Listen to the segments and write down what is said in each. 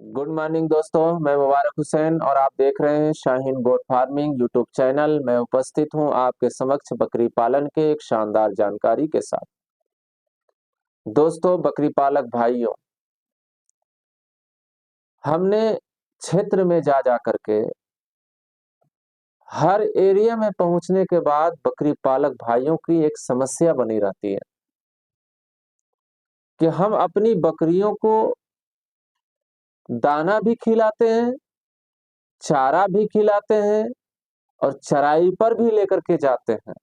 Good morning दोस्तों, मैं मुबारक हुसैन और आप देख रहे हैं Shaheen goat farming YouTube channel. मैं उपस्थित हूं आपके समक्ष बकरी पालन के एक शानदार जानकारी के साथ। दोस्तों बकरी पालक भाइयों, हमने क्षेत्र में जा जा करके हर एरिया में पहुंचने के बाद बकरी पालक भाइयों की एक समस्या बनी रहती है कि हम अपनी बकरियों को दाना भी खिलाते हैं, चारा भी खिलाते हैं और चराई पर भी लेकर के जाते हैं।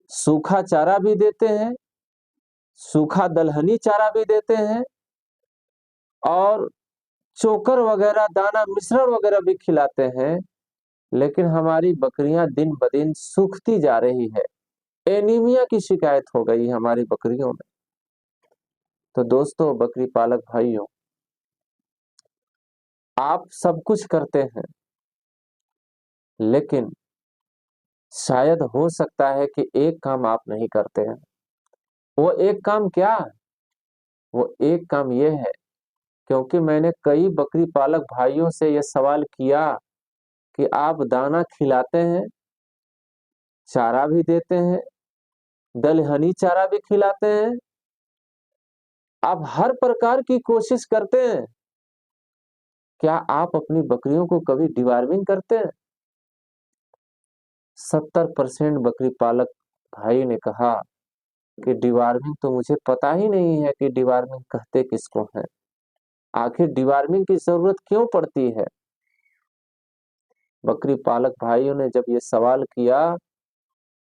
सूखा चारा भी देते हैं, सूखा दलहनी चारा भी देते हैं और चोकर वगैरह दाना मिश्रण वगैरह भी खिलाते हैं। लेकिन हमारी बकरियां दिन ब दिन सूखती जा रही है। एनीमिया की शिकायत हो गई हमारी बकरियों में। तो दोस्तों बकरी पालक भाइयों, आप सब कुछ करते हैं, लेकिन शायद हो सकता है कि एक काम आप नहीं करते हैं। वो एक काम क्या है? वो एक काम ये है, क्योंकि मैंने कई बकरी पालक भाइयों से यह सवाल किया कि आप दाना खिलाते हैं, चारा भी देते हैं, दलहनी चारा भी खिलाते हैं, आप हर प्रकार की कोशिश करते हैं, क्या आप अपनी बकरियों को कभी डिवॉर्मिंग करते हैं? 70% बकरी पालक भाई ने कहा कि डिवॉर्मिंग तो मुझे पता ही नहीं है कि डिवॉर्मिंग कहते किसको है। आखिर डिवॉर्मिंग की जरूरत क्यों पड़ती है? बकरी पालक भाइयों ने जब ये सवाल किया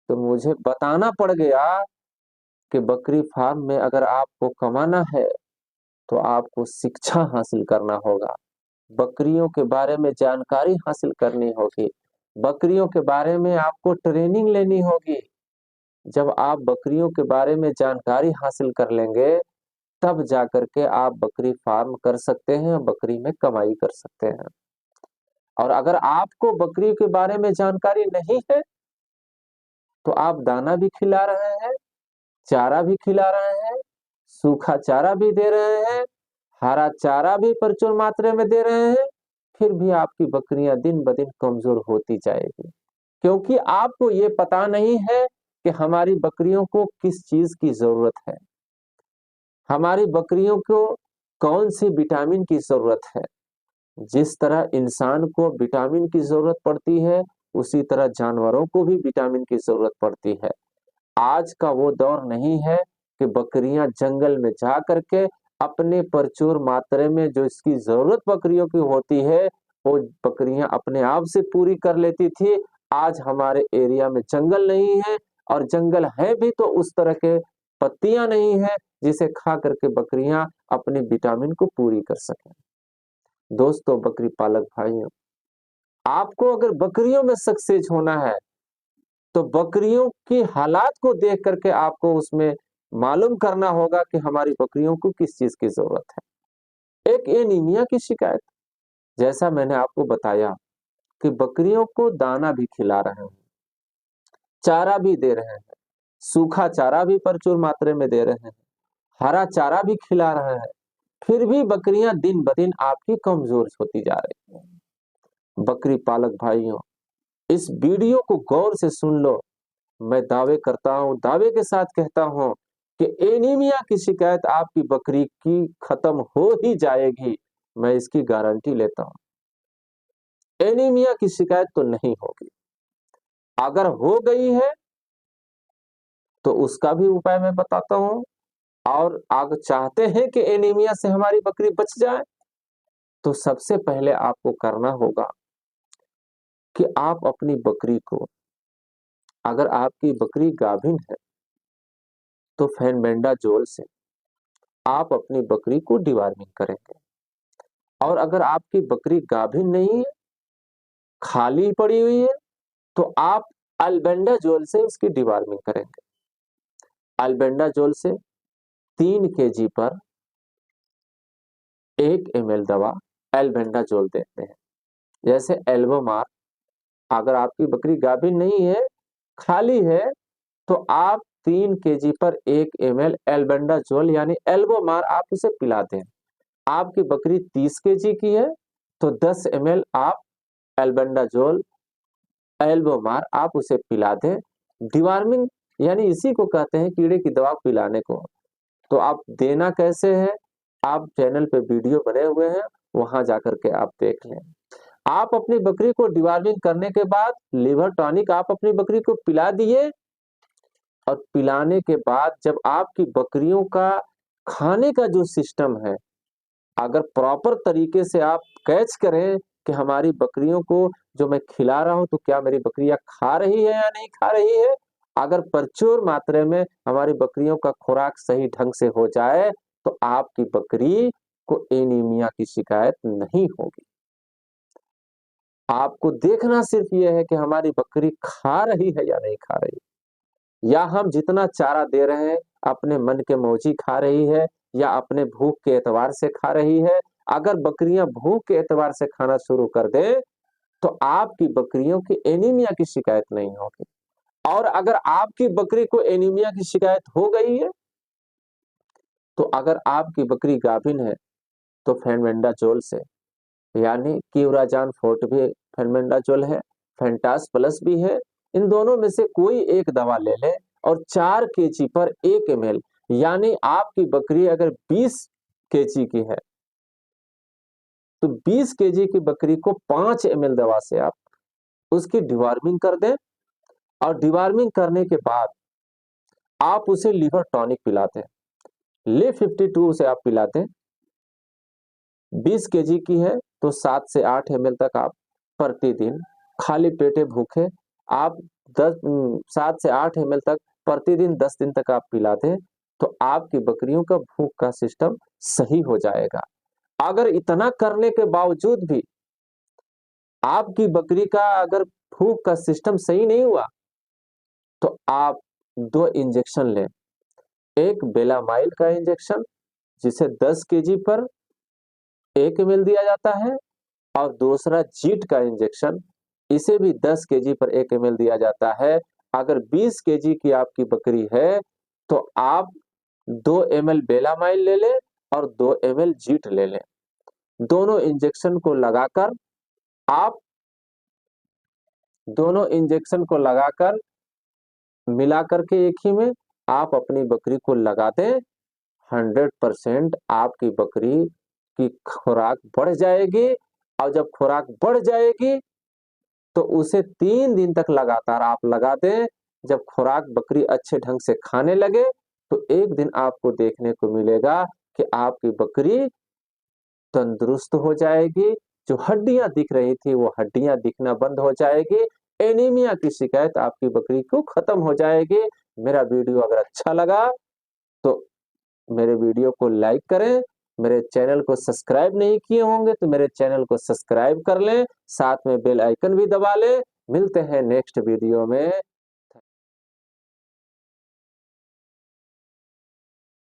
तो मुझे बताना पड़ गया कि बकरी फार्म में अगर आपको कमाना है तो आपको शिक्षा हासिल करना होगा, बकरियों के बारे में जानकारी हासिल करनी होगी, बकरियों के बारे में आपको ट्रेनिंग लेनी होगी। जब आप बकरियों के बारे में जानकारी हासिल कर लेंगे, तब जाकर के आप बकरी फार्म कर सकते हैं, बकरी में कमाई कर सकते हैं। और अगर आपको बकरी के बारे में जानकारी नहीं है तो आप दाना भी खिला रहे हैं, चारा भी खिला रहे हैं, सूखा चारा भी दे रहे हैं, हरा चारा भी प्रचुर मात्रा में दे रहे हैं, फिर भी आपकी बकरियां दिन ब दिन कमजोर होती जाएगी, क्योंकि आपको ये पता नहीं है कि हमारी बकरियों को किस चीज की जरूरत है, हमारी बकरियों को कौन सी विटामिन की जरूरत है। जिस तरह इंसान को विटामिन की जरूरत पड़ती है, उसी तरह जानवरों को भी विटामिन की जरूरत पड़ती है। आज का वो दौर नहीं है कि बकरियां जंगल में जा करके अपने प्रचुर मात्रा में जो इसकी जरूरत बकरियों की होती है वो बकरियां अपने आप से पूरी कर लेती थी। आज हमारे एरिया में जंगल नहीं है, और जंगल है भी तो उस तरह के पत्तियां नहीं है जिसे खा करके बकरियां अपनी विटामिन को पूरी कर सकें। दोस्तों बकरी पालक भाइयों, आपको अगर बकरियों में सक्सेस होना है तो बकरियों की हालात को देख करके आपको उसमें मालूम करना होगा कि हमारी बकरियों को किस चीज की जरूरत है। एक एनीमिया की शिकायत, जैसा मैंने आपको बताया कि बकरियों को दाना भी खिला रहे हैं, चारा भी दे रहे हैं, सूखा चारा भी प्रचुर मात्रा में दे रहे हैं, हरा चारा भी खिला रहे हैं, फिर भी बकरियां दिन ब दिन आपकी कमजोर होती जा रही है। बकरी पालक भाइयों, इस वीडियो को गौर से सुन लो। मैं दावे करता हूं, दावे के साथ कहता हूं कि एनीमिया की शिकायत आपकी बकरी की खत्म हो ही जाएगी। मैं इसकी गारंटी लेता हूं, एनीमिया की शिकायत तो नहीं होगी। अगर हो गई है तो उसका भी उपाय मैं बताता हूं। और अगर चाहते हैं कि एनीमिया से हमारी बकरी बच जाए, तो सबसे पहले आपको करना होगा कि आप अपनी बकरी को, अगर आपकी बकरी गाभिन है तो फेनबेंडाजोल से आप अपनी बकरी को डिवॉर्मिंग करेंगे। और अगर आपकी बकरी गाभिन नहीं है, खाली पड़ी हुई है, तो आप अल्बेंडाजोल से उसकी डिवॉर्मिंग करेंगे। अल्बेंडाजोल से 3 kg पर 1 ml दवा एल्बेंडाजोल देते हैं। जैसे एल्बोमार, अगर आपकी बकरी गाभिन नहीं है, खाली है, तो आप 3 kg पर 1 ml एल्बेंडाजोल यानी एल्बोमार आप उसे पिलाते हैं। आपकी बकरी 30 केजी की है तो 10 ml आप एल्बेंडाजोल एल्बोमार आप उसे पिला दें। डिवार्मिंग यानी इसी को कहते हैं कीड़े की दवा पिलाने को। तो आप देना कैसे है, आप चैनल पे वीडियो बने हुए हैं, वहां जाकर के आप देख लें। आप अपनी बकरी को डिवार्मिंग करने के बाद लिवर टॉनिक आप अपनी बकरी को पिला दिए, और पिलाने के बाद जब आपकी बकरियों का खाने का जो सिस्टम है, अगर प्रॉपर तरीके से आप कैच करें कि हमारी बकरियों को जो मैं खिला रहा हूं तो क्या मेरी बकरियां खा रही है या नहीं खा रही है, अगर प्रचुर मात्रा में हमारी बकरियों का खुराक सही ढंग से हो जाए तो आपकी बकरी को एनीमिया की शिकायत नहीं होगी। आपको देखना सिर्फ ये है कि हमारी बकरी खा रही है या नहीं खा रही, या हम जितना चारा दे रहे हैं अपने मन के मौजी खा रही है या अपने भूख के एतबार से खा रही है। अगर बकरियां भूख के एतबार से खाना शुरू कर दें तो आपकी बकरियों की एनीमिया की शिकायत नहीं होगी। और अगर आपकी बकरी को एनीमिया की शिकायत हो गई है तो अगर आपकी बकरी गाभिन है तो फेनबेंडाजोल से, यानी क्यूराजान फोर्ट भी फेनबेंडाजोल है, फेंटास प्लस भी है, इन दोनों में से कोई एक दवा ले लें और 4 केजी पर 1 ml, यानी आपकी बकरी अगर 20 केजी की है तो 20 केजी की बकरी को 5 ml दवा से आप उसकी डिवार्मिंग कर दें, और डिवार्मिंग करने के बाद आप उसे लिवर टॉनिक पिलाते हैं। लिव 52 से आप पिलाते हैं। 20 केजी की है तो 7 से 8 ml तक आप प्रतिदिन खाली पेटे भूखे आप 7 से 8 ml तक प्रतिदिन 10 दिन तक आप पिला दें तो आपकी बकरियों का भूख का सिस्टम सही हो जाएगा। अगर इतना करने के बावजूद भी आपकी बकरी का अगर भूख का सिस्टम सही नहीं हुआ तो आप 2 इंजेक्शन लें। एक बेलामाइल का इंजेक्शन जिसे 10 केजी पर 1 ml दिया जाता है, और दूसरा जीट का इंजेक्शन, इसे भी 10 केजी पर 1 ml दिया जाता है। अगर 20 केजी की आपकी बकरी है तो आप 2 ml बेलामाइल ले लें और 2 ml जीट ले लें। दोनों इंजेक्शन को लगाकर आप दोनों इंजेक्शन को लगाकर मिलाकर के एक ही में आप अपनी बकरी को लगा दें। 100% आपकी बकरी की खुराक बढ़ जाएगी, और जब खुराक बढ़ जाएगी तो उसे 3 दिन तक लगातार आप लगा दें। जब खुराक बकरी अच्छे ढंग से खाने लगे तो एक दिन आपको देखने को मिलेगा कि आपकी बकरी तंदुरुस्त हो जाएगी, जो हड्डियां दिख रही थी वो हड्डियां दिखना बंद हो जाएगी, एनीमिया की शिकायत आपकी बकरी को खत्म हो जाएगी। मेरा वीडियो अगर अच्छा लगा तो मेरे वीडियो को लाइक करें, मेरे चैनल को सब्सक्राइब नहीं किए होंगे तो मेरे चैनल को सब्सक्राइब कर लें, साथ में बेल आइकन भी दबा लें। मिलते हैं नेक्स्ट वीडियो में।